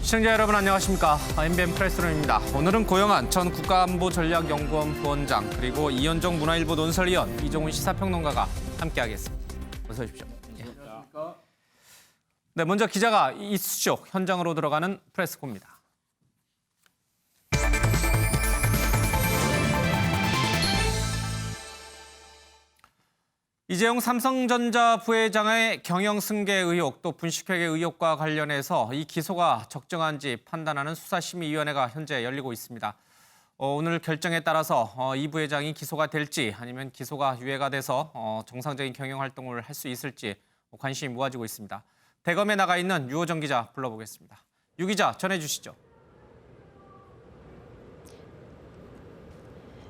시청자 여러분 안녕하십니까. MBN 프레스룸입니다. 오늘은 고영한 전 국가안보전략연구원 부원장 그리고 이현종 문화일보 논설위원 이종훈 시사평론가가 함께하겠습니다. 어서 오십시오. 네, 먼저 기자가 이수죠. 현장으로 들어가는 프레스코입니다. 이재용 삼성전자 부회장의 경영 승계 의혹 또 분식회계 의혹과 관련해서 이 기소가 적정한지 판단하는 수사심의위원회가 현재 열리고 있습니다. 오늘 결정에 따라서 이 부회장이 기소가 될지 아니면 기소가 유예가 돼서 정상적인 경영 활동을 할 수 있을지 관심이 모아지고 있습니다. 대검에 나가 있는 유호정 기자 불러보겠습니다. 유 기자 전해주시죠.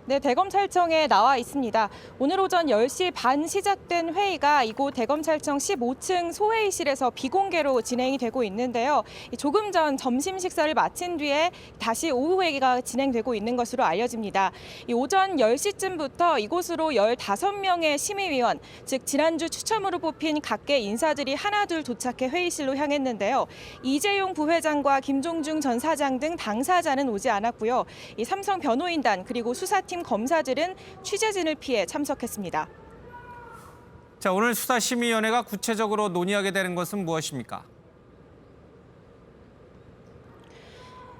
네, 대검찰청에 나와 있습니다. 오늘 오전 10시 반 시작된 회의가 이곳 대검찰청 15층 소회의실에서 비공개로 진행이 되고 있는데요. 조금 전 점심 식사를 마친 뒤에 다시 오후 회의가 진행되고 있는 것으로 알려집니다. 오전 10시쯤부터 이곳으로 15명의 심의위원, 즉 지난주 추첨으로 뽑힌 각계 인사들이 하나둘 도착해 회의실로 향했는데요. 이재용 부회장과 김종중 전 사장 등 당사자는 오지 않았고요. 이 삼성 변호인단 그리고 수사팀 검사들은 취재진을 피해 참석했습니다. 자, 오늘 수사심의위원회가 구체적으로 논의하게 되는 것은 무엇입니까?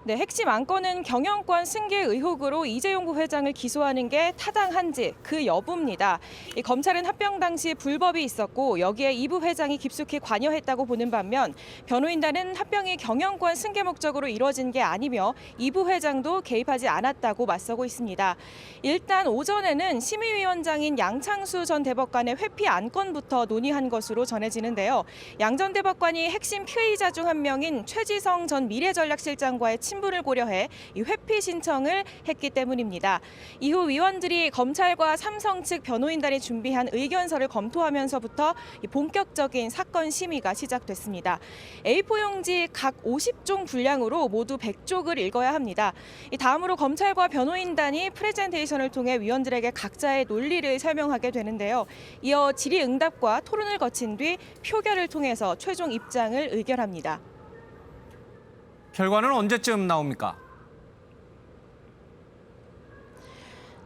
네, 핵심 안건은 경영권 승계 의혹으로 이재용 부회장을 기소하는 게 타당한지 그 여부입니다. 검찰은 합병 당시 불법이 있었고 여기에 이 부회장이 깊숙이 관여했다고 보는 반면 변호인단은 합병이 경영권 승계 목적으로 이루어진 게 아니며 이 부회장도 개입하지 않았다고 맞서고 있습니다. 일단 오전에는 심의위원장인 양창수 전 대법관의 회피 안건부터 논의한 것으로 전해지는데요. 양 전 대법관이 핵심 피의자 중 한 명인 최지성 전 미래전략실장과의 친분을 고려해 이 회피 신청을 했기 때문입니다. 이후 위원들이 검찰과 삼성 측 변호인단이 준비한 의견서를 검토하면서부터 본격적인 사건 심의가 시작됐습니다. A4 용지 각 50종 분량으로 모두 100쪽을 읽어야 합니다. 다음으로 검찰과 변호인단이 프레젠테이션을 통해 위원들에게 각자의 논리를 설명하게 되는데요. 이어 질의응답과 토론을 거친 뒤 표결을 통해서 최종 입장을 의결합니다. 결과는 언제쯤 나옵니까?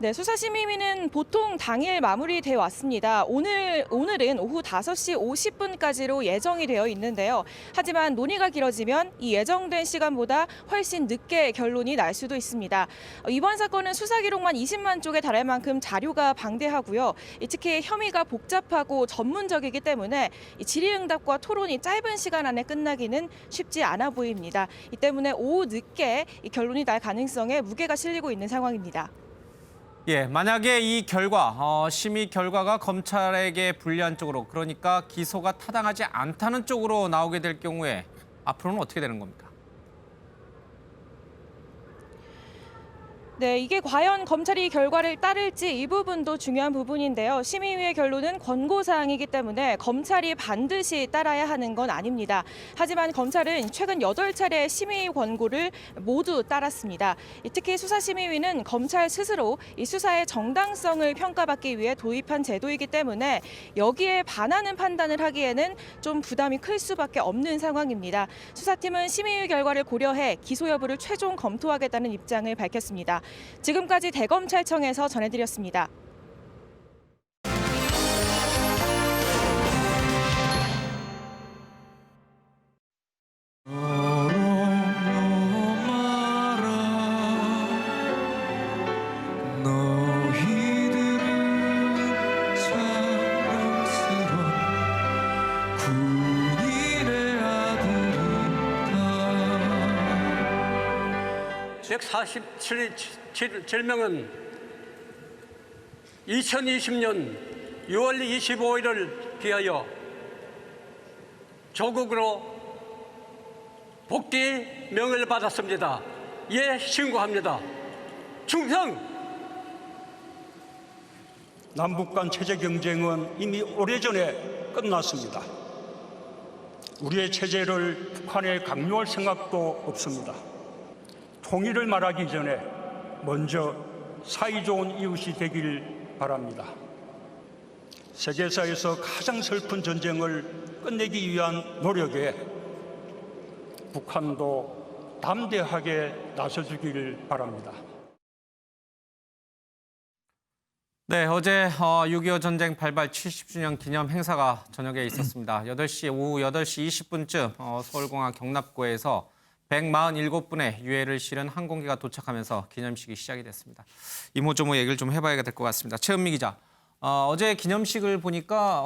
네, 수사심의위는 보통 당일 마무리돼 왔습니다. 오늘은 오후 5시 50분까지로 예정이 되어 있는데요. 하지만 논의가 길어지면 이 예정된 시간보다 훨씬 늦게 결론이 날 수도 있습니다. 이번 사건은 수사 기록만 20만 쪽에 달할 만큼 자료가 방대하고요. 특히 혐의가 복잡하고 전문적이기 때문에 질의응답과 토론이 짧은 시간 안에 끝나기는 쉽지 않아 보입니다. 이 때문에 오후 늦게 결론이 날 가능성에 무게가 실리고 있는 상황입니다. 예, 만약에 이 결과, 심의 결과가 검찰에게 불리한 쪽으로, 그러니까 기소가 타당하지 않다는 쪽으로 나오게 될 경우에 앞으로는 어떻게 되는 겁니까? 네, 이게 과연 검찰이 결과를 따를지 이 부분도 중요한 부분인데요. 심의위의 결론은 권고사항이기 때문에 검찰이 반드시 따라야 하는 건 아닙니다. 하지만 검찰은 최근 8차례 심의 권고를 모두 따랐습니다. 특히 수사심의위는 검찰 스스로 이 수사의 정당성을 평가받기 위해 도입한 제도이기 때문에 여기에 반하는 판단을 하기에는 좀 부담이 클 수밖에 없는 상황입니다. 수사팀은 심의위 결과를 고려해 기소 여부를 최종 검토하겠다는 입장을 밝혔습니다. 지금까지 대검찰청에서 전해드렸습니다. 명 2020년 6월 25일을 기하여 조국으로 복귀 명을 받았습니다. 예, 신고합니다. 충성! 남북 간 체제 경쟁은 이미 오래전에 끝났습니다. 우리의 체제를 북한에 강요할 생각도 없습니다. 통일을 말하기 전에 먼저 사이좋은 이웃이 되길 바랍니다. 세계사에서 가장 슬픈 전쟁을 끝내기 위한 노력에 북한도 담대하게 나서주길 바랍니다. 네, 어제 6.25 전쟁 발발 70주년 기념 행사가 저녁에 있었습니다. 오후 8시 20분쯤 서울공항 경납고에서 147분의 유해를 실은 항공기가 도착하면서 기념식이 시작이 됐습니다. 이모저모 얘기를 좀 해봐야 될 것 같습니다. 최은미 기자, 어제 기념식을 보니까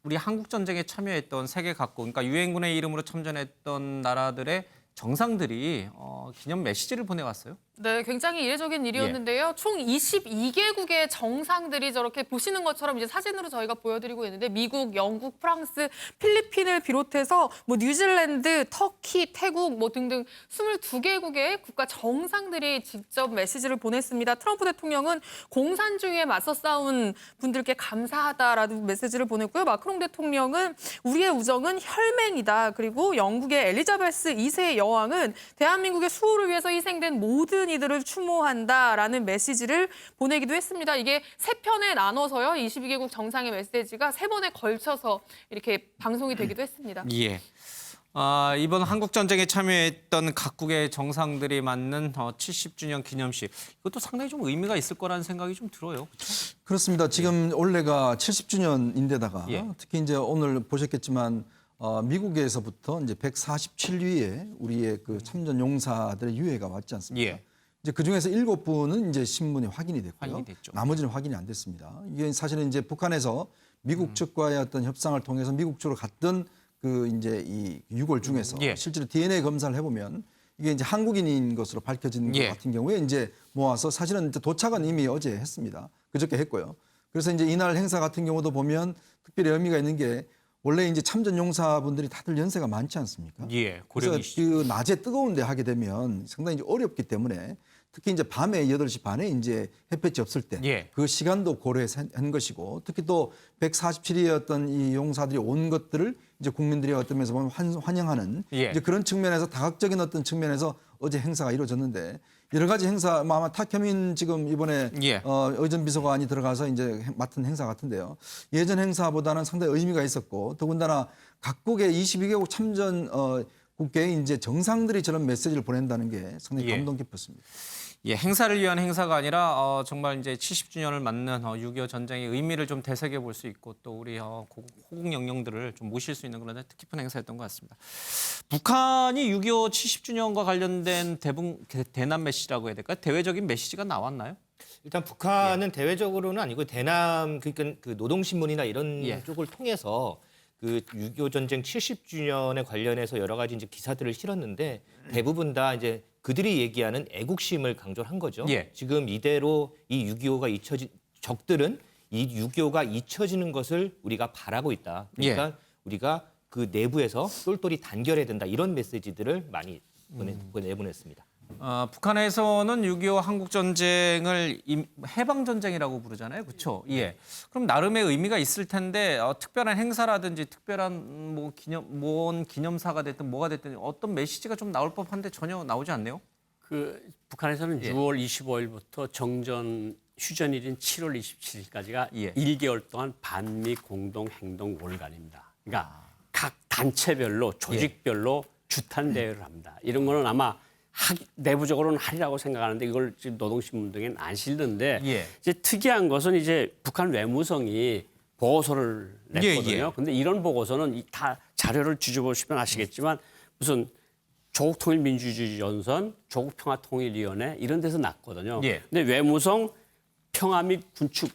우리 한국 전쟁에 참여했던 세계 각국, 그러니까 유엔군의 이름으로 참전했던 나라들의 정상들이 기념 메시지를 보내왔어요. 네, 굉장히 이례적인 일이었는데요. 총 22개국의 정상들이 저렇게 보시는 것처럼 이제 사진으로 저희가 보여드리고 있는데 미국, 영국, 프랑스, 필리핀을 비롯해서 뭐 뉴질랜드, 터키, 태국 뭐 등등 22개국의 국가 정상들이 직접 메시지를 보냈습니다. 트럼프 대통령은 공산주의에 맞서 싸운 분들께 감사하다라는 메시지를 보냈고요. 마크롱 대통령은 우리의 우정은 혈맹이다. 그리고 영국의 엘리자베스 2세 여왕은 대한민국의 수호를 위해서 희생된 모든 이들을 추모한다라는 메시지를 보내기도 했습니다. 이게 3편에 나눠서요. 22개국 정상의 메시지가 3번에 걸쳐서 이렇게 방송이 되기도 했습니다. 예. 이번 한국 전쟁에 참여했던 각국의 정상들이 맞는 70주년 기념식. 이것도 상당히 좀 의미가 있을 거라는 생각이 좀 들어요. 그렇죠? 그렇습니다. 지금 올해가 70주년인데다가 예. 특히 이제 오늘 보셨겠지만 미국에서부터 이제 147위의 우리의 그 참전 용사들의 유해가 왔지 않습니까? 예. 이제 그 중에서 7분은 이제 신문에 확인이 됐고요. 확인이 됐죠. 나머지는 확인이 안 됐습니다. 이게 사실은 이제 북한에서 미국 측과의 어떤 협상을 통해서 미국 쪽으로 갔던 그 이제 이 유골 중에서 예. 실제로 DNA 검사를 해보면 이게 이제 한국인인 것으로 밝혀진 예. 것 같은 경우에 이제 모아서 사실은 이제 도착은 이미 어제 했습니다. 그저께 했고요. 그래서 이제 이날 행사 같은 경우도 보면 특별히 의미가 있는 게 원래 이제 참전 용사분들이 다들 연세가 많지 않습니까? 예, 그래서 고령이시죠. 그 낮에 뜨거운데 하게 되면 상당히 이제 어렵기 때문에 특히 이제 밤에 8시 반에 이제 햇볕이 없을 때 예. 그 시간도 고려해서 한 것이고 특히 또 147위였던 이 용사들이 온 것들을 이제 국민들이 어떤 면에서 보면 환영하는 예. 이제 그런 측면에서 다각적인 어떤 측면에서 어제 행사가 이루어졌는데 여러 가지 행사 아마 탁현민 지금 이번에 예. 의전 비서관이 들어가서 이제 맡은 행사 같은데요. 예전 행사보다는 상당히 의미가 있었고 더군다나 각국의 22개국 참전 국계의 이제 정상들이 저런 메시지를 보낸다는 게 상당히 예. 감동 깊었습니다. 예, 행사를 위한 행사가 아니라 정말 이제 70주년을 맞는 6.25 전쟁의 의미를 좀 되새겨 볼 수 있고 또 우리 호국 영령들을 좀 모실 수 있는 그런 뜻깊은 행사였던 것 같습니다. 북한이 6.25 70주년과 관련된 대남 메시지라고 해야 될까요? 대외적인 메시지가 나왔나요? 일단 북한은 대외적으로는 아니고 대남 그러니까 그 노동신문이나 이런 예. 쪽을 통해서 그 6.25 전쟁 70주년에 관련해서 여러 가지 이제 기사들을 실었는데 대부분 다 이제 그들이 얘기하는 애국심을 강조를 한 거죠. 예. 지금 지금 이대로 이 6.25가 적들은 이 6.25가 잊혀지는 것을 우리가 바라고 있다. 그러니까 우리가 그 내부에서 똘똘이 단결해야 된다. 이런 메시지들을 많이 내보냈습니다. 북한에서는 6.25 한국 전쟁을 해방 전쟁이라고 부르잖아요, 그렇죠? 예. 그럼 나름의 의미가 있을 텐데 특별한 행사라든지 특별한 뭔 기념사가 됐든 뭐가 됐든 어떤 메시지가 좀 나올 법한데 전혀 나오지 않네요. 북한에서는 예. 6월 25일부터 정전 휴전일인 7월 27일까지가 예. 1개월 동안 반미 공동 행동 월간입니다. 그러니까 각 단체별로 조직별로 주탄 대회를 합니다. 이런 거는 아마 내부적으로는 하리라고 생각하는데 이걸 지금 노동신문 등에는 안 실던데 예. 이제 특이한 것은 이제 북한 외무성이 보고서를 냈거든요. 예. 근데 이런 보고서는 다 자료를 뒤져보시면 아시겠지만 무슨 조국통일민주주의연선, 조국평화통일위원회 이런 데서 났거든요. 예. 근데 외무성 평화 및 군축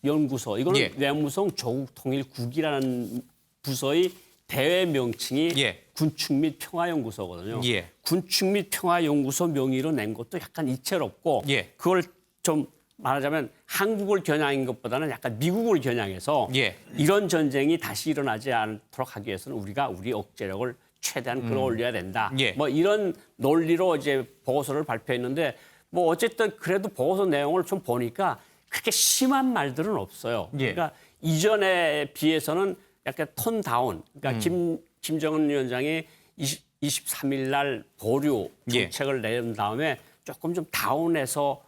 연구소 이거는 예. 외무성 조국통일국이라는 부서의 대외 명칭이 예. 군축 및 평화연구소거든요. 예. 군축 및 평화연구소 명의로 낸 것도 약간 이채롭고 예. 그걸 좀 말하자면 한국을 겨냥한 것보다는 약간 미국을 겨냥해서 예. 이런 전쟁이 다시 일어나지 않도록 하기 위해서는 우리가 우리 억제력을 최대한 끌어올려야 된다. 예. 뭐 이런 논리로 이제 보고서를 발표했는데 뭐 어쨌든 그래도 보고서 내용을 좀 보니까 그렇게 심한 말들은 없어요. 예. 그러니까 이전에 비해서는 약간 톤 다운. 그러니까 김정은 위원장이 23일 날 보류 정책을 낸 다음에 조금 좀 다운해서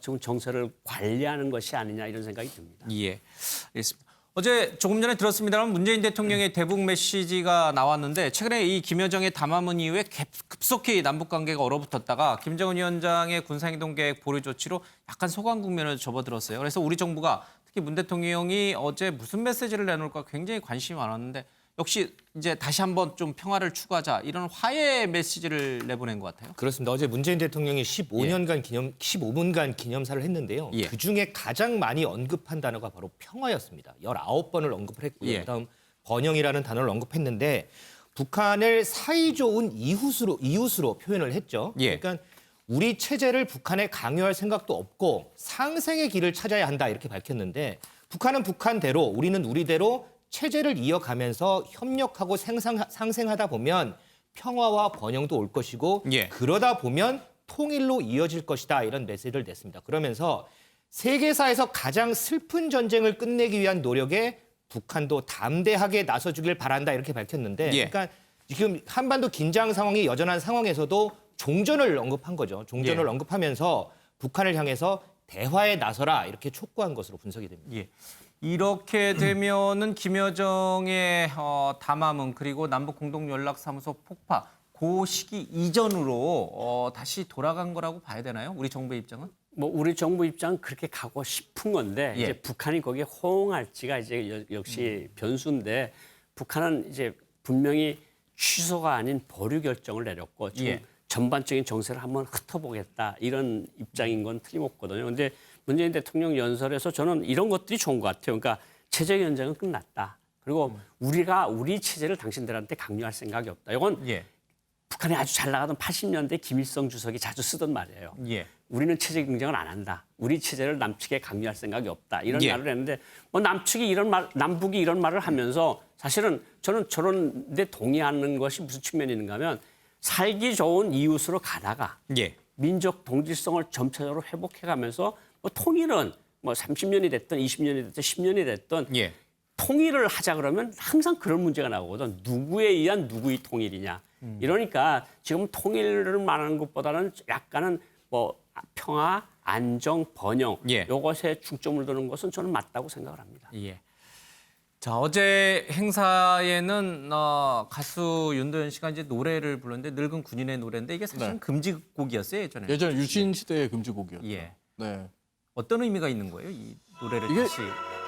지금 정세를 관리하는 것이 아니냐 이런 생각이 듭니다. 예, 알겠습니다. 어제 조금 전에 들었습니다만 문재인 대통령의 대북 메시지가 나왔는데 최근에 이 김여정의 담화문 이후에 급속히 남북 관계가 얼어붙었다가 김정은 위원장의 군사행동 계획 보류 조치로 약간 소강 국면을 접어들었어요. 그래서 우리 정부가 특히 문 대통령이 어제 무슨 메시지를 내놓을까 굉장히 관심이 많았는데 역시 이제 다시 한번 좀 평화를 추구하자 이런 화해 메시지를 내보낸 것 같아요. 그렇습니다. 어제 문재인 대통령이 15분간 기념사를 했는데요. 예. 그중에 가장 많이 언급한 단어가 바로 평화였습니다. 19번을 언급을 했고요. 예. 그다음 번영이라는 단어를 언급했는데 북한을 사이좋은 이웃으로 표현을 했죠. 예. 그러니까 우리 체제를 북한에 강요할 생각도 없고 상생의 길을 찾아야 한다 이렇게 밝혔는데 북한은 북한대로 우리는 우리대로 체제를 이어가면서 협력하고 상생하다 보면 평화와 번영도 올 것이고 예. 그러다 보면 통일로 이어질 것이다 이런 메시지를 냈습니다. 그러면서 세계사에서 가장 슬픈 전쟁을 끝내기 위한 노력에 북한도 담대하게 나서주길 바란다 이렇게 밝혔는데 예. 그러니까 지금 한반도 긴장 상황이 여전한 상황에서도 종전을 언급한 거죠. 종전을 예. 언급하면서 북한을 향해서 대화에 나서라 이렇게 촉구한 것으로 분석이 됩니다. 예. 이렇게 되면은 김여정의 담화문 그리고 남북 공동 연락사무소 폭파 그 시기 이전으로 다시 돌아간 거라고 봐야 되나요? 우리 정부의 입장은? 뭐 우리 정부 입장은 그렇게 가고 싶은 건데 예. 이제 북한이 거기에 호응할지가 이제 역시 변수인데 북한은 이제 분명히 취소가 아닌 보류 결정을 내렸고 지금 예. 전반적인 정세를 한번 흩어보겠다 이런 입장인 건 틀림없거든요. 근데 문재인 대통령 연설에서 저는 이런 것들이 좋은 것 같아요. 그러니까 체제 연장은 끝났다. 그리고 우리가 우리 체제를 당신들한테 강요할 생각이 없다. 이건 예. 북한이 아주 잘 나가던 80년대 김일성 주석이 자주 쓰던 말이에요. 예. 우리는 체제 경쟁을 안 한다. 우리 체제를 남측에 강요할 생각이 없다. 이런 예. 말을 했는데 뭐 남측이 이런 말, 남북이 이런 말을 하면서 사실은 저는 저런 데 동의하는 것이 무슨 측면이 있는가 하면 살기 좋은 이웃으로 가다가 예. 민족 동질성을 점차적으로 회복해가면서 뭐 통일은 뭐 30년이 됐든 20년이 됐든 10년이 됐든 예. 통일을 하자 그러면 항상 그런 문제가 나오거든. 누구에 의한 누구의 통일이냐. 이러니까 지금 통일을 말하는 것보다는 약간은 뭐 평화, 안정, 번영 예. 이것에 중점을 두는 것은 저는 맞다고 생각을 합니다. 예. 자, 어제 행사에는 가수 윤도현 씨가 이제 노래를 불렀는데 늙은 군인의 노래인데 이게 사실은 네. 금지곡이었어요, 예전에. 예전 유신 시대의 금지곡이었죠. 예. 네. 어떤 의미가 있는 거예요, 이 노래를 이게 다시?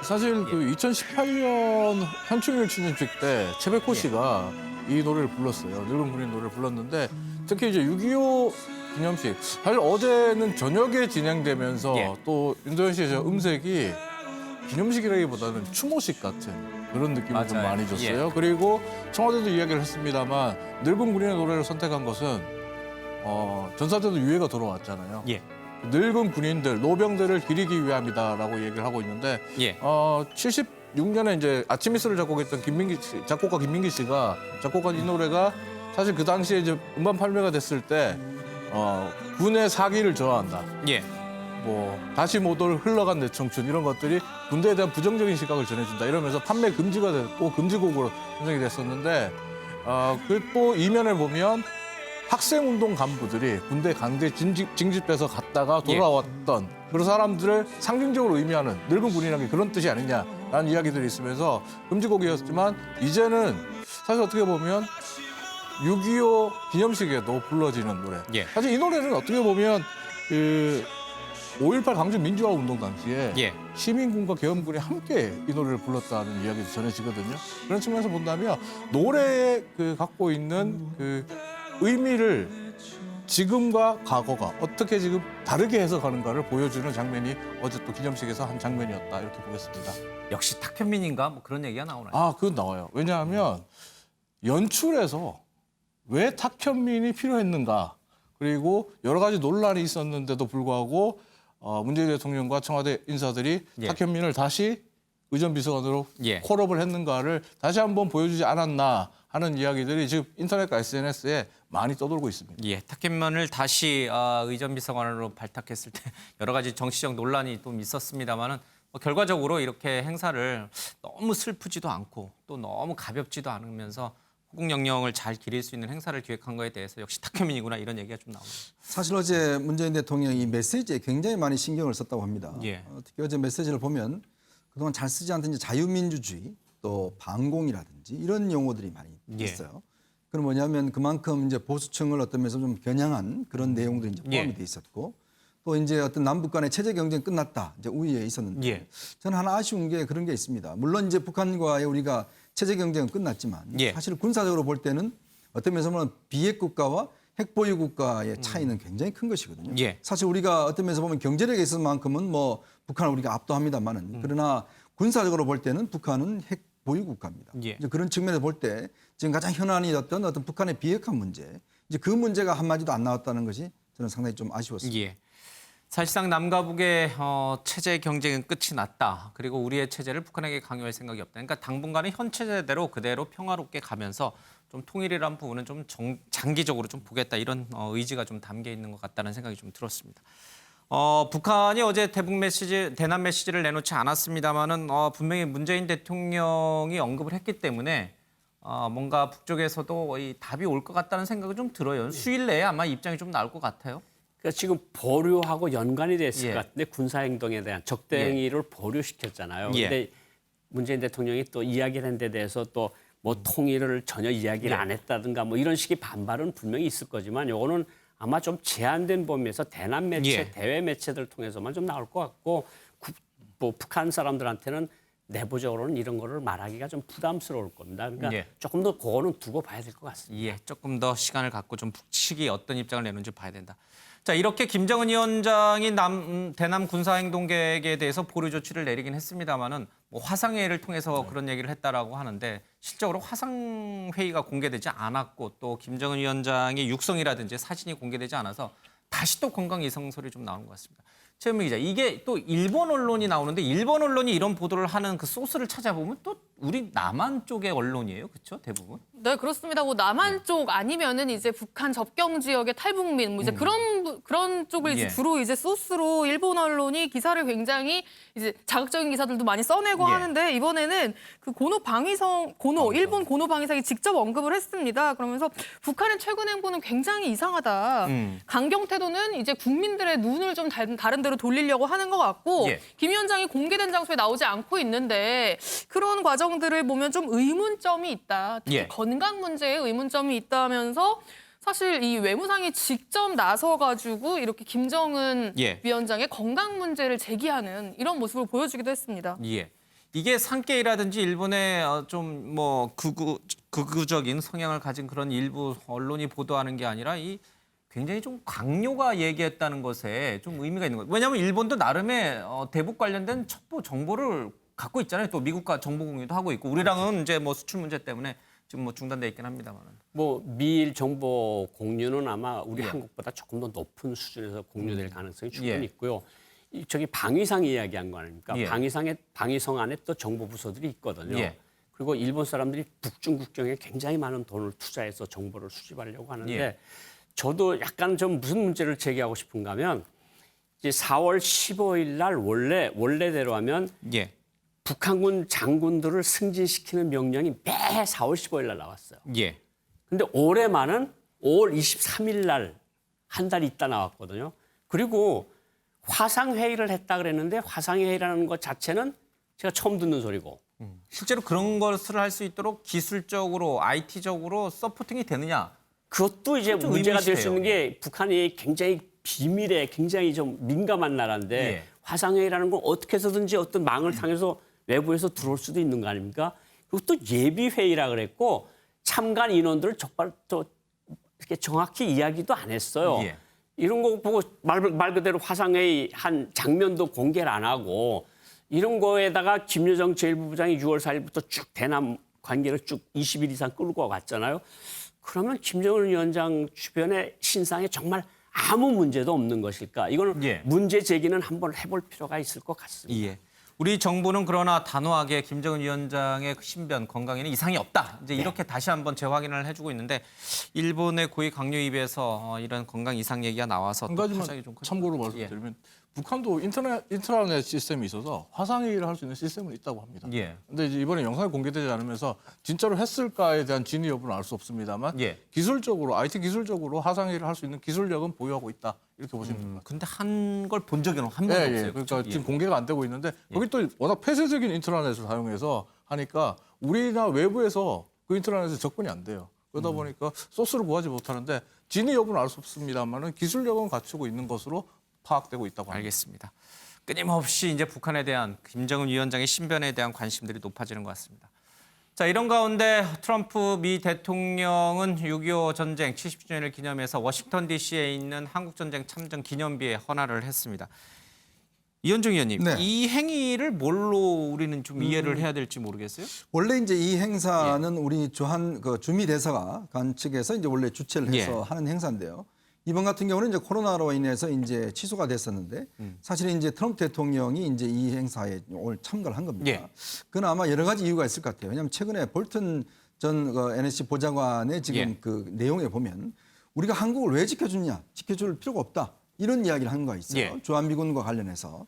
사실 그 2018년 현충일 추념식 때 최백호 씨가 이 노래를 불렀어요. 늙은 군인 노래를 불렀는데 특히 이제 6.25 기념식. 사실 어제는 저녁에 진행되면서 예. 또 윤도현 씨의 저 음색이 기념식이라기보다는 추모식 같은 그런 느낌을 좀 맞아요. 많이 줬어요. 그리고 청와대도 이야기를 했습니다만 늙은 군인의 노래를 선택한 것은 전사 때도 유해가 돌아왔잖아요. 예. 늙은 군인들, 노병들을 기리기 위함이다라고 얘기를 하고 있는데 예. 76년에 이제 아침 이슬을 작곡했던 작곡가 김민기 씨가 작곡한 이 노래가 사실 그 당시에 이제 음반 판매가 됐을 때 군의 사기를 저하한다. 예. 뭐 다시 못 올 흘러간 내 청춘 이런 것들이 군대에 대한 부정적인 시각을 전해준다 이러면서 판매 금지가 됐고 금지곡으로 선정이 됐었는데 그 또 이면을 보면 학생운동 간부들이 군대 강제 징집돼서 갔다가 돌아왔던 그런 사람들을 상징적으로 의미하는 늙은 군인이라는 게 그런 뜻이 아니냐라는 이야기들이 있으면서 금지곡이었지만 이제는 사실 어떻게 보면 6.25 기념식에도 불러지는 노래. 예. 사실 이 노래는 어떻게 보면 그 5.18 광주 민주화 운동 당시에 예. 시민군과 계엄군이 함께 이 노래를 불렀다는 이야기도 전해지거든요. 그런 측면에서 본다면 노래에 그 갖고 있는 그 의미를 지금과 과거가 어떻게 지금 다르게 해석하는가를 보여주는 장면이 어제 또 기념식에서 한 장면이었다 이렇게 보겠습니다. 역시 탁현민인가 뭐 그런 얘기가 나오나요? 그건 나와요. 왜냐하면 연출에서 왜 탁현민이 필요했는가 그리고 여러 가지 논란이 있었는데도 불구하고 문재인 대통령과 청와대 인사들이 예. 탁현민을 다시 의전비서관으로 예. 콜업을 했는가를 다시 한번 보여주지 않았나 하는 이야기들이 지금 인터넷과 SNS에 많이 떠돌고 있습니다. 예, 탁현민을 다시 의전비서관으로 발탁했을 때 여러 가지 정치적 논란이 좀 있었습니다만은 결과적으로 이렇게 행사를 너무 슬프지도 않고 또 너무 가볍지도 않으면서 호국영령을 잘 기릴 수 있는 행사를 기획한 거에 대해서 역시 탁현민이구나 이런 얘기가 좀 나옵니다. 사실 어제 문재인 대통령이 메시지에 굉장히 많이 신경을 썼다고 합니다. 예. 특히 어제 메시지를 보면 그동안 잘 쓰지 않던 이제 자유민주주의 또 반공이라든지 이런 용어들이 많이 예. 있어요. 그럼 뭐냐면 그만큼 이제 보수층을 어떤 면에서 좀 겨냥한 그런 내용들이 이제 포함이 예. 돼 있었고 또 이제 어떤 남북 간의 체제 경쟁 끝났다 이제 우위에 있었는데 예. 저는 하나 아쉬운 게 그런 게 있습니다. 물론 이제 북한과의 우리가 체제 경쟁은 끝났지만 예. 사실 군사적으로 볼 때는 어떤 면에서 보면 비핵 국가와 핵 보유 국가의 차이는 굉장히 큰 것이거든요. 예. 사실 우리가 어떤 면에서 보면 경제력에 있어서만큼은 뭐 북한을 우리가 압도합니다만은 그러나 군사적으로 볼 때는 북한은 핵 보유 국가입니다. 예. 이제 그런 측면에서 볼 때 지금 가장 현안이었던 어떤 북한의 비핵화 문제, 이제 그 문제가 한 마디도 안 나왔다는 것이 저는 상당히 좀 아쉬웠습니다. 예. 사실상 남과 북의 체제 경쟁은 끝이 났다. 그리고 우리의 체제를 북한에게 강요할 생각이 없다. 그러니까 당분간은 현 체제대로 그대로 평화롭게 가면서 좀 통일이란 부분은 좀 장기적으로 좀 보겠다. 이런 의지가 좀 담겨 있는 것 같다는 생각이 좀 들었습니다. 북한이 어제 대남 메시지를 내놓지 않았습니다만은 분명히 문재인 대통령이 언급을 했기 때문에 뭔가 북쪽에서도 이 답이 올 것 같다는 생각이 좀 들어요. 수일 내에 아마 입장이 좀 나올 것 같아요. 그러니까 지금 보류하고 연관이 됐을 예. 것 같은데 군사행동에 대한 적대행위를 보류시켰잖아요. 예. 그런데 문재인 대통령이 또 이야기를 한 데 대해서 또 뭐 통일을 전혀 이야기를 예. 안 했다든가 뭐 이런 식의 반발은 분명히 있을 거지만 요거는 아마 좀 제한된 범위에서 대남 매체, 예. 대외 매체들 통해서만 좀 나올 것 같고 뭐 북한 사람들한테는 내부적으로는 이런 거를 말하기가 좀 부담스러울 겁니다. 그러니까 예. 조금 더 그거는 두고 봐야 될 것 같습니다. 예, 조금 더 시간을 갖고 좀 북측이 어떤 입장을 내는지 봐야 된다. 자, 이렇게 김정은 위원장이 대남 군사행동 계획에 대해서 보류 조치를 내리긴 했습니다마는 뭐 화상회의를 통해서 그런 얘기를 했다라고 하는데 실적으로 화상회의가 공개되지 않았고 또 김정은 위원장의 육성이라든지 사진이 공개되지 않아서 다시 또 건강 이상 소리 좀 나오는 것 같습니다. 최현미 기자, 이게 또 일본 언론이 나오는데 일본 언론이 이런 보도를 하는 그 소스를 찾아보면 또 우리 남한 쪽의 언론이에요, 그렇죠? 대부분. 네, 그렇습니다. 뭐 남한 쪽 아니면은 이제 북한 접경 지역의 탈북민 뭐 이제 그런 쪽을 이제 예. 주로 이제 소스로 일본 언론이 기사를 굉장히 이제 자극적인 기사들도 많이 써내고 예. 하는데 이번에는 그 일본 고노 방위성이 직접 언급을 했습니다. 그러면서 북한의 최근 행보는 굉장히 이상하다. 강경 태도는 이제 국민들의 눈을 좀 다른 데로 돌리려고 하는 것 같고 예. 김 위원장이 공개된 장소에 나오지 않고 있는데 그런 과정들을 보면 좀 의문점이 있다. 특히 예. 건강 문제에 의문점이 있다면서 사실 이 외무상이 직접 나서가지고 이렇게 김정은 예. 위원장의 건강 문제를 제기하는 이런 모습을 보여주기도 했습니다. 예. 이게 산케이라든지 일본의 좀 뭐 극우적인 성향을 가진 그런 일부 언론이 보도하는 게 아니라 이 굉장히 좀 강요가 얘기했다는 것에 좀 의미가 있는 거예요. 왜냐하면 일본도 나름의 대북 관련된 첩보 정보를 갖고 있잖아요. 또 미국과 정보 공유도 하고 있고 우리랑은 이제 뭐 수출 문제 때문에 지금 뭐 중단돼 있긴 합니다만. 뭐 미일 정보 공유는 아마 우리 한국보다 조금 더 높은 수준에서 공유될 가능성이 충분히 예. 있고요. 저기 방위상 이야기한 거 아닙니까? 예. 방위성 안에 또 정보 부서들이 있거든요. 예. 그리고 일본 사람들이 북중 국경에 굉장히 많은 돈을 투자해서 정보를 수집하려고 하는데 예. 저도 약간 좀 무슨 문제를 제기하고 싶은가 하면 이제 4월 15일 날 원래대로 하면 예. 북한군 장군들을 승진시키는 명령이 매 4월 15일 날 나왔어요. 예. 근데 올해만은 5월 23일 날 한 달 있다 나왔거든요. 그리고 화상회의를 했다 그랬는데 화상회의라는 것 자체는 제가 처음 듣는 소리고. 실제로 그런 것을 할 수 있도록 기술적으로 IT적으로 서포팅이 되느냐? 그것도 이제 좀 문제가 될 수 의문시돼요. 있는 게 북한이 굉장히 비밀에 굉장히 좀 민감한 나라인데 예. 화상회의라는 건 어떻게 해서든지 어떤 망을 통해서 외부에서 들어올 수도 있는 거 아닙니까? 그리고 또 예비회의라 그랬고 참관 인원들을 또 이렇게 정확히 이야기도 안 했어요. 예. 이런 거 보고 말 그대로 화상회의 한 장면도 공개를 안 하고 이런 거에다가 김여정 제1부부장이 6월 4일부터 쭉 대남 관계를 쭉 20일 이상 끌고 갔잖아요. 그러면 김정은 위원장 주변의 신상에 정말 아무 문제도 없는 것일까? 이거는 예. 문제 제기는 한번 해볼 필요가 있을 것 같습니다. 예. 우리 정부는 그러나 단호하게 김정은 위원장의 신변 건강에는 이상이 없다. 이제 이렇게 다시 한번 재확인을 해주고 있는데 일본의 고위 강요 입에서 이런 건강 이상 얘기가 나와서 한 또 가지만 파장이 좀 커- 참고로 예. 말씀드리면 북한도 인트라넷 시스템이 있어서 화상회의를 할 수 있는 시스템은 있다고 합니다. 예. 근데 이제 이번에 영상이 공개되지 않으면서 진짜로 했을까에 대한 진위 여부는 알 수 없습니다만 예. 기술적으로 IT 기술적으로 화상회의를 할 수 있는 기술력은 보유하고 있다 이렇게 보시면 됩니다. 근데 한 걸 본 적은 한 번도 예, 없어요. 예. 그러니까 그렇죠? 지금 공개가 안 되고 있는데 거기 또 워낙 폐쇄적인 인트라넷을 사용해서 하니까 우리나라 외부에서 그 인트라넷에 접근이 안 돼요. 그러다 보니까 소스를 구하지 못하는데 진위 여부는 알 수 없습니다만은 기술력은 갖추고 있는 것으로 파악되고 있다고 합니다. 알겠습니다. 끊임없이 이제 북한에 대한 김정은 위원장의 신변에 대한 관심들이 높아지는 것 같습니다. 자, 이런 가운데 트럼프 미 대통령은 6.25 전쟁 70주년을 기념해서 워싱턴 DC에 있는 한국전쟁 참전 기념비에 헌화를 했습니다. 이현중 의원님, 네. 이 행위를 뭘로 우리는 좀 이해를 해야 될지 모르겠어요. 원래 이제 이 행사는 우리 주한 그 주미 대사가 간 측에서 이제 원래 주최를 해서 하는 행사인데요. 이번 같은 경우는 이제 코로나로 인해서 이제 취소가 됐었는데 사실은 이제 트럼프 대통령이 이제 이 행사에 오늘 참가를 한 겁니다. 예. 그건 아마 여러 가지 이유가 있을 것 같아요. 왜냐하면 최근에 볼튼 전 NSC 보좌관의 지금 예. 그 내용에 보면 우리가 한국을 왜 지켜주냐, 지켜줄 필요가 없다 이런 이야기를 하는 거가 있어요. 예. 주한미군과 관련해서.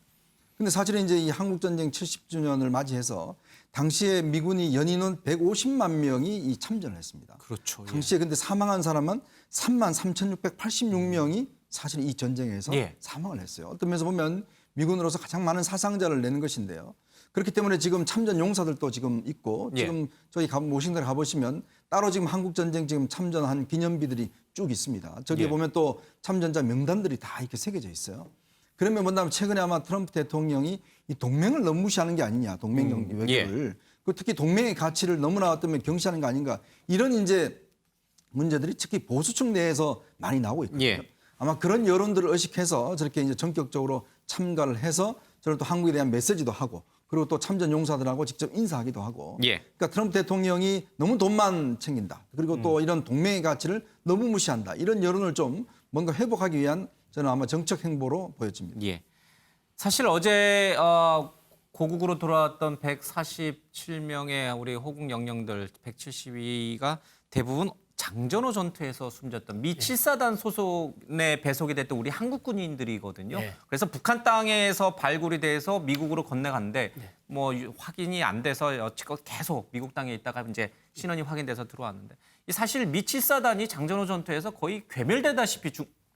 근데 사실은 이제 이 한국전쟁 70주년을 맞이해서 당시에 미군이 연인원 150만 명이 이 참전을 했습니다. 그렇죠. 당시에 근데 사망한 사람은 33,686명이 사실 이 전쟁에서 예. 사망을 했어요. 어떤 면에서 보면 미군으로서 가장 많은 사상자를 내는 것인데요. 그렇기 때문에 지금 참전 용사들도 지금 있고 예. 지금 저희 모싱들 가보시면 따로 지금 한국전쟁 지금 참전한 기념비들이 쭉 있습니다. 저기 예. 보면 또 참전자 명단들이 다 이렇게 새겨져 있어요. 그러면 뭐냐면 최근에 아마 트럼프 대통령이 이 동맹을 너무 무시하는 게 아니냐, 동맹 외교를. 그 특히 동맹의 가치를 너무나 어떤 경시하는 거 아닌가. 이런 이제 문제들이 특히 보수층 내에서 많이 나오고 있거든요. 예. 아마 그런 여론들을 의식해서 저렇게 이제 전격적으로 참가를 해서 저를 또 한국에 대한 메시지도 하고 그리고 또 참전 용사들하고 직접 인사하기도 하고. 예. 그러니까 트럼프 대통령이 너무 돈만 챙긴다. 그리고 또 이런 동맹의 가치를 너무 무시한다. 이런 여론을 좀 뭔가 회복하기 위한 저는 아마 정책 행보로 보여집니다. 예. 사실 어제 고국으로 돌아왔던 147명의 우리 호국 영령들 172가 대부분 장전호 전투에서 숨졌던 미 7사단 소속에 배속이 됐던 우리 한국 군인들이거든요. 그래서 북한 땅에서 발굴이 돼서 미국으로 건너갔는데 뭐 확인이 안 돼서 여지껏 계속 미국 땅에 있다가 이제 신원이 확인돼서 들어왔는데 이 사실 미 7사단이 장전호 전투에서 거의 괴멸되다시피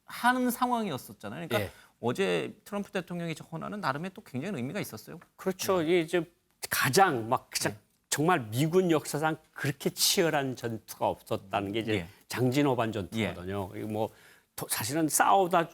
하는 상황이었었잖아요. 그러니까 예. 어제 트럼프 대통령이 저 헌화는 나름의 또 굉장히 의미가 있었어요. 그렇죠. 이게 이제 가장 막 그냥 정말 미군 역사상 그렇게 치열한 전투가 없었다는 게 이제 예. 장진호반 전투거든요. 이거 뭐 사실은 싸우다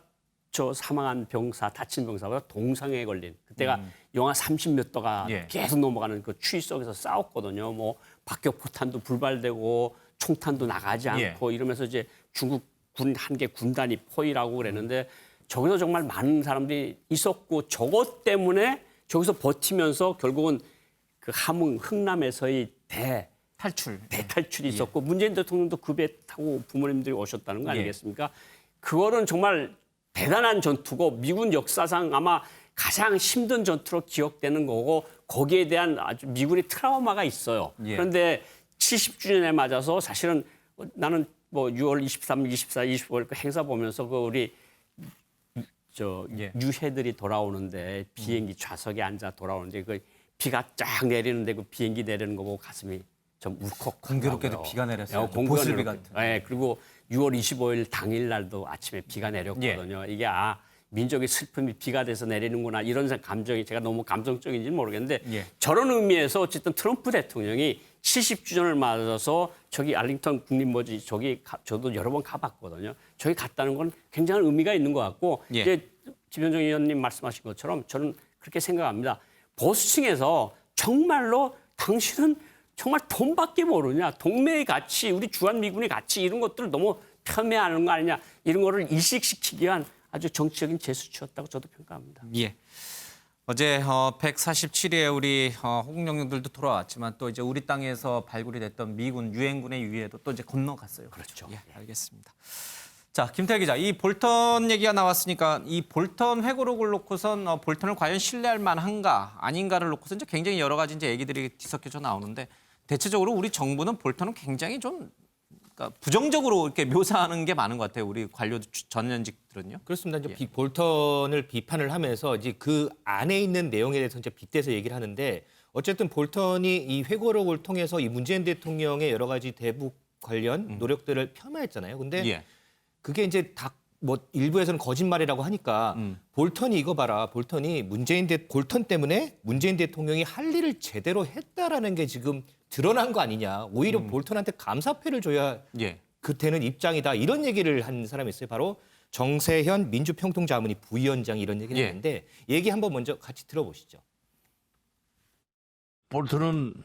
저 사망한 병사, 다친 병사보다 동상에 걸린 그때가 영하 30몇 도가 예. 계속 넘어가는 그 추위 속에서 싸웠거든요. 뭐 박격 포탄도 불발되고 총탄도 나가지 않고 이러면서 이제 중국 군 한 개 군단이 포위라고 그랬는데 저기서 정말 많은 사람들이 있었고 저것 때문에 저기서 버티면서 결국은 그 함흥 흥남에서의 대탈출이 있었고 문재인 대통령도 그 배 타고 부모님들이 오셨다는 거 아니겠습니까? 그거는 정말 대단한 전투고 미군 역사상 아마 가장 힘든 전투로 기억되는 거고 거기에 대한 아주 미군의 트라우마가 있어요. 그런데 70주년에 맞아서 사실은 나는 뭐 6월 23, 24, 25일 그 행사 보면서 그 우리 유해들이 돌아오는데 비행기 좌석에 앉아 돌아오는데 그 비가 쫙 내리는데 그 비행기 내리는 거 보고 가슴이 좀 울컥. 공교롭게도 비가 내렸어요. 공교롭게. 보슬비 같은. 예, 그리고 6월 25일 당일 날도 아침에 비가 내렸거든요. 이게 민족의 슬픔이 비가 돼서 내리는구나 이런 감정이 제가 너무 감정적인지는 모르겠는데 저런 의미에서 어쨌든 트럼프 대통령이 70주년을 맞아서 저기 알링턴 국립모지 저기 저도 여러 번 가봤거든요. 저기 갔다는 건 굉장한 의미가 있는 것 같고 이제 김현정 의원님 말씀하신 것처럼 저는 그렇게 생각합니다. 보수층에서 정말로 당신은 정말 돈밖에 모르냐, 동맹의 가치, 우리 주한미군의 가치 이런 것들을 너무 폄훼하는 거 아니냐 이런 거를 이식시키기 위한 아주 정치적인 제스처였다고 저도 평가합니다. 예. 어제 147위의 우리 호국 영령들도 돌아왔지만 또 이제 우리 땅에서 발굴이 됐던 미군 유엔군의 유해도 또 이제 건너갔어요. 그렇죠. 예, 알겠습니다. 자, 김태희 기자, 이 볼턴 얘기가 나왔으니까 이 볼턴 회고록을 놓고선 볼턴을 과연 신뢰할 만한가 아닌가를 놓고서 이제 굉장히 여러 가지 이제 얘기들이 뒤섞여져 나오는데 대체적으로 우리 정부는 볼턴은 굉장히 좀 그러니까 부정적으로 이렇게 묘사하는 게 많은 것 같아요. 우리 관료 전현직들은요. 그렇습니다. 이제 볼턴을 비판을 하면서 이제 그 안에 있는 내용에 대해서 이제 빗대서 얘기를 하는데 어쨌든 볼턴이 이 회고록을 통해서 이 문재인 대통령의 여러 가지 대북 관련 노력들을 폄하했잖아요. 근데 예. 그게 이제 다 뭐 일부에서는 거짓말이라고 하니까 볼턴이 이거 봐라. 볼턴이 볼턴 때문에 문재인 대통령이 할 일을 제대로 했다라는 게 지금 드러난 거 아니냐. 오히려 볼턴한테 감사패를 줘야 예. 그때는 입장이다. 이런 얘기를 한 사람이 있어요. 바로 정세현 민주평통자문위 부위원장이 이런 얘기를 예. 했는데 얘기 한번 먼저 같이 들어보시죠. 볼턴은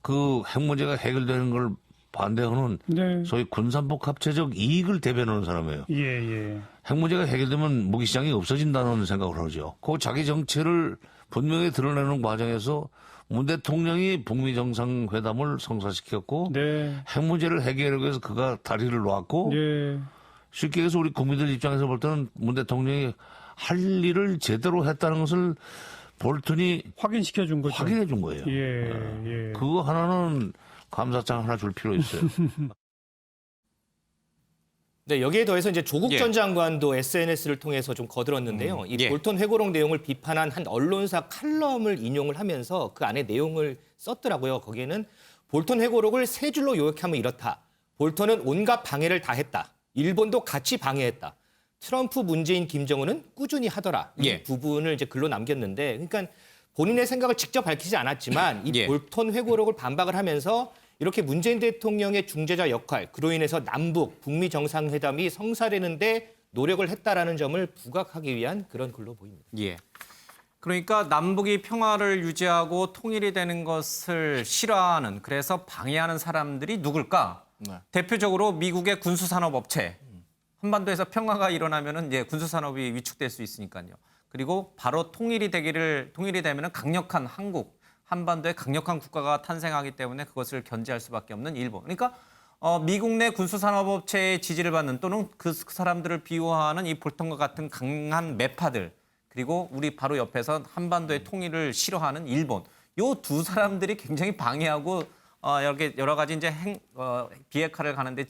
그 핵 문제가 해결되는 걸 반대하는 네. 소위 군산복 합체적 이익을 대변하는 사람이에요. 예. 핵 문제가 해결되면 무기 시장이 없어진다는 생각을 하죠. 그 자기 정체를 분명히 드러내는 과정에서 문 대통령이 북미 정상회담을 성사시켰고 네. 핵 문제를 해결하기 위해서 그가 다리를 놓았고 예. 쉽게 해서 우리 국민들 입장에서 볼 때는 문 대통령이 할 일을 제대로 했다는 것을 볼턴이 확인시켜 준 거죠. 확인해 준 거예요. 예. 그거 하나는 감사장 하나 줄 필요 있어요. 네, 여기에 더해서 이제 조국 예. 전 장관도 SNS를 통해서 좀 거들었는데요. 이 예. 볼턴 회고록 내용을 비판한 한 언론사 칼럼을 인용을 하면서 그 안에 내용을 썼더라고요. 거기에는 볼턴 회고록을 세 줄로 요약하면 이렇다. 볼턴은 온갖 방해를 다 했다. 일본도 같이 방해했다. 트럼프, 문재인, 김정은은 꾸준히 하더라. 이 예. 부분을 이제 글로 남겼는데, 그러니까 본인의 생각을 직접 밝히지 않았지만 이 예. 볼턴 회고록을 반박을 하면서 이렇게 문재인 대통령의 중재자 역할, 그로 인해서 남북, 북미 정상회담이 성사되는데 노력을 했다라는 점을 부각하기 위한 그런 글로 보입니다. 예. 그러니까 남북이 평화를 유지하고 통일이 되는 것을 싫어하는 그래서 방해하는 사람들이 누굴까? 네. 대표적으로 미국의 군수산업업체. 한반도에서 평화가 일어나면은 이제 군수산업이 위축될 수 있으니까요. 그리고 바로 통일이 되면은 강력한 한국, 한반도에 강력한 국가가 탄생하기 때문에 그것을 견제할 수밖에 없는 일본. 그러니까 미국 내 군수산업업체의 지지를 받는 또는 그 사람들을 비호하는 이 볼턴과 같은 강한 매파들 그리고 우리 바로 옆에서 한반도의 통일을 싫어하는 일본. 요 두 사람들이 굉장히 방해하고 여러 가지 이제 비핵화를 가는데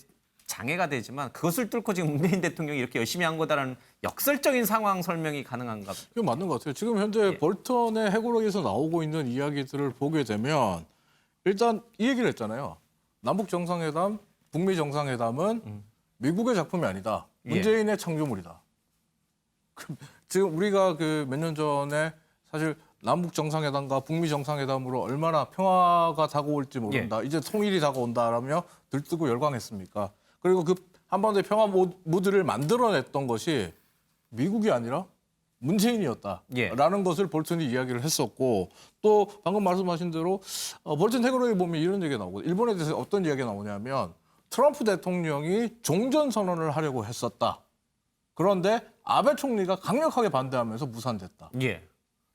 장애가 되지만 그것을 뚫고 지금 문재인 대통령이 이렇게 열심히 한 거다라는 역설적인 상황 설명이 가능한가? 그게 맞는 것 같아요. 지금 현재 볼턴의 해고록에서 나오고 있는 이야기들을 보게 되면 일단 이 얘기를 했잖아요. 남북 정상회담, 북미 정상회담은 미국의 작품이 아니다. 문재인의 창조물이다. 지금 우리가 그 몇 년 전에 사실 남북 정상회담과 북미 정상회담으로 얼마나 평화가 다가올지 모른다. 이제 통일이 다가온다라며 들뜨고 열광했습니까? 그리고 그 한반도의 평화 모드를 만들어냈던 것이 미국이 아니라 문재인이었다라는 것을 볼턴이 이야기를 했었고 또 방금 말씀하신 대로 볼턴 해고록에 보면 이런 얘기가 나오고 일본에 대해서 어떤 이야기가 나오냐면 트럼프 대통령이 종전선언을 하려고 했었다. 그런데 아베 총리가 강력하게 반대하면서 무산됐다. 예.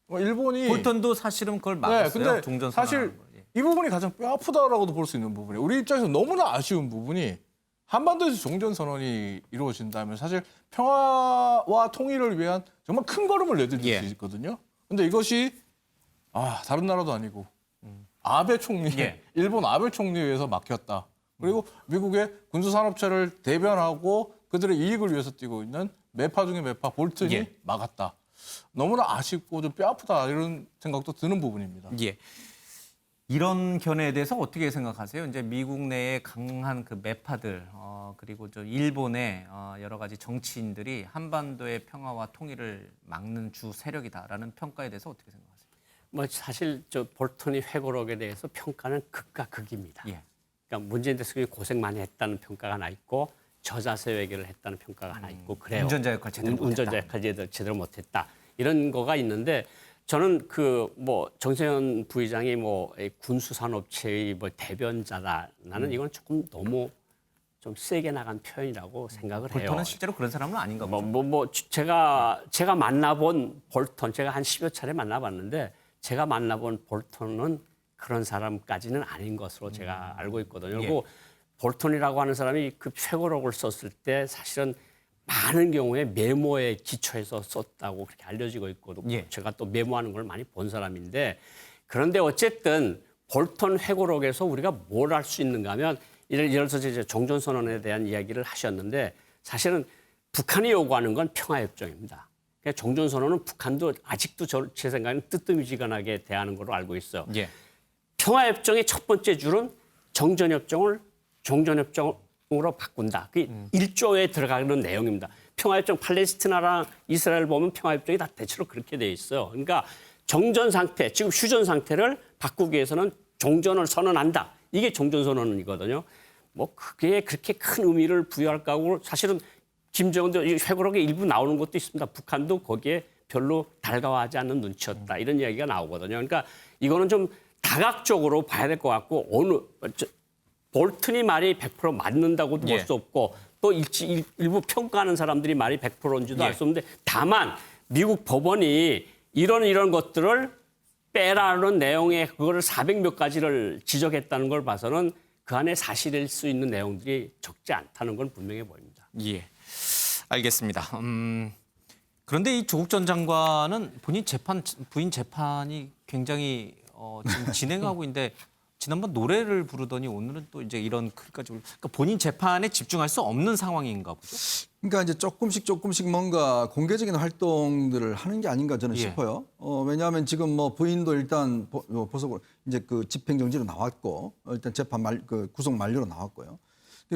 일본이 볼턴도 사실은 그걸 막았어요. 근데 종전 사실 선언하는 걸. 예. 이 부분이 가장 뼈아프다라고도 볼 수 있는 부분이에요. 우리 입장에서 너무나 아쉬운 부분이 한반도에서 종전선언이 이루어진다면 사실 평화와 통일을 위한 정말 큰 걸음을 내딛을 수 있거든요. 근데 이것이 다른 나라도 아니고 아베 총리, 일본 아베 총리에 의해서 막혔다. 그리고 미국의 군수산업체를 대변하고 그들의 이익을 위해서 뛰고 있는 매파 중의 매파 볼턴이 막았다. 너무나 아쉽고 좀 뼈아프다 이런 생각도 드는 부분입니다. 예. 이런 견해에 대해서 어떻게 생각하세요? 이제 미국 내에 강한 그 매파들 그리고 저 일본의 여러 가지 정치인들이 한반도의 평화와 통일을 막는 주 세력이다라는 평가에 대해서 어떻게 생각하세요? 뭐 사실 저 볼턴이 회고록에 대해서 평가는 극과 극입니다. 예. 그러니까 문재인 대통령이 고생 많이 했다는 평가가 하나 있고 저자세 외교를 했다는 평가가 하나 있고 그래요. 운전자 역할 제대로 못했다. 운전자 역할 제대로 못했다. 이런 거가 있는데 저는 그 뭐 정세현 부의장이 뭐 군수산업체의 뭐 대변자다. 나는 이건 조금 너무 좀 세게 나간 표현이라고 생각을 해요. 볼턴은 실제로 그런 사람은 아닌가 보죠. 제가 만나본 볼턴 제가 한 10여 차례 만나봤는데 제가 만나본 볼턴은 그런 사람까지는 아닌 것으로 제가 알고 있거든요. 그리고 볼턴이라고 하는 사람이 그 회고록을 썼을 때 사실은 많은 경우에 메모에 기초해서 썼다고 그렇게 알려지고 있거든요. 제가 또 메모하는 걸 많이 본 사람인데 그런데 어쨌든 볼턴 회고록에서 우리가 뭘 할 수 있는가 하면 예를 들어서 이제 종전선언에 대한 이야기를 하셨는데 사실은 북한이 요구하는 건 평화협정입니다. 그러니까 종전선언은 북한도 아직도 제 생각에는 뜨뜻미지근하게 대하는 걸로 알고 있어요. 예. 평화협정의 첫 번째 줄은 정전협정을 종전협정으로 바꾼다. 그게 1조에 들어가는 내용입니다. 평화협정 팔레스티나랑 이스라엘 보면 평화협정이 다 대체로 그렇게 돼 있어요. 그러니까 정전 상태, 지금 휴전 상태를 바꾸기 위해서는 종전을 선언한다. 이게 종전선언이거든요. 뭐 그게 그렇게 큰 의미를 부여할까 하고 사실은 김정은도 회고록에 일부 나오는 것도 있습니다. 북한도 거기에 별로 달가워하지 않는 눈치였다. 이런 이야기가 나오거든요. 그러니까 이거는 좀 다각적으로 봐야 될 것 같고 볼튼이 말이 100% 맞는다고도 볼 수 없고 또 일부 평가하는 사람들이 말이 100%인지도 알 수 없는데 다만 미국 법원이 이런 것들을 빼라는 내용의 그거를 400몇 가지를 지적했다는 걸 봐서는 그 안에 사실일 수 있는 내용들이 적지 않다는 건 분명해 보입니다. 예, 알겠습니다. 그런데 이 조국 전 장관은 부인 재판이 굉장히 지금 진행하고 있는데 지난번 노래를 부르더니 오늘은 또 이제 이런 글까지 그러니까 본인 재판에 집중할 수 없는 상황인가 보죠. 그러니까 이제 조금씩 뭔가 공개적인 활동들을 하는 게 아닌가 저는 예. 싶어요. 왜냐하면 지금 뭐 부인도 일단 보석 이제 그 집행정지로 나왔고 일단 재판 구속 만료로 나왔고요.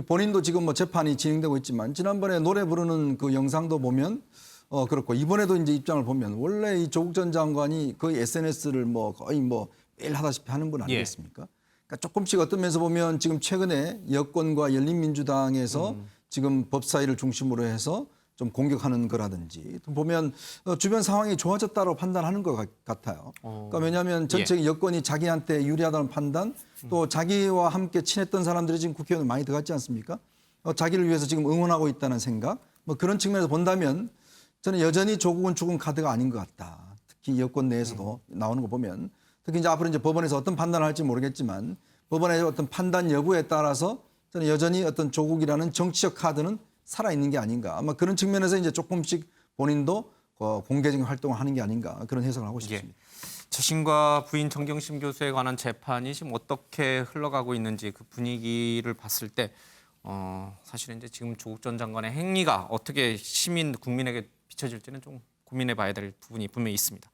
본인도 지금 뭐 재판이 진행되고 있지만 지난번에 노래 부르는 그 영상도 보면 그렇고 이번에도 이제 입장을 보면 원래 이 조국 전 장관이 거의 SNS를 뭐 거의 뭐 매일 하다시피 하는 분 아니겠습니까? 그러니까 조금씩 어떤 면에서 보면 지금 최근에 여권과 열린민주당에서 지금 법사위를 중심으로 해서 좀 공격하는 거라든지 보면 주변 상황이 좋아졌다고 판단하는 것 같아요. 그러니까 왜냐하면 전체 여권이 자기한테 유리하다는 판단 또 자기와 함께 친했던 사람들이 지금 국회의원을 많이 들어갔지 않습니까? 자기를 위해서 지금 응원하고 있다는 생각 뭐 그런 측면에서 본다면 저는 여전히 조국은 죽은 카드가 아닌 것 같다. 특히 여권 내에서도 나오는 거 보면 특히 이제 앞으로 이제 법원에서 어떤 판단을 할지 모르겠지만 법원의 어떤 판단 여부에 따라서 저는 여전히 어떤 조국이라는 정치적 카드는 살아있는 게 아닌가. 아마 그런 측면에서 이제 조금씩 본인도 공개적인 활동을 하는 게 아닌가 그런 해석을 하고 싶습니다. 자신과 부인 정경심 교수에 관한 재판이 지금 어떻게 흘러가고 있는지 그 분위기를 봤을 때 사실은 이제 지금 조국 전 장관의 행위가 어떻게 국민에게 비춰질지는 좀 고민해 봐야 될 부분이 분명히 있습니다.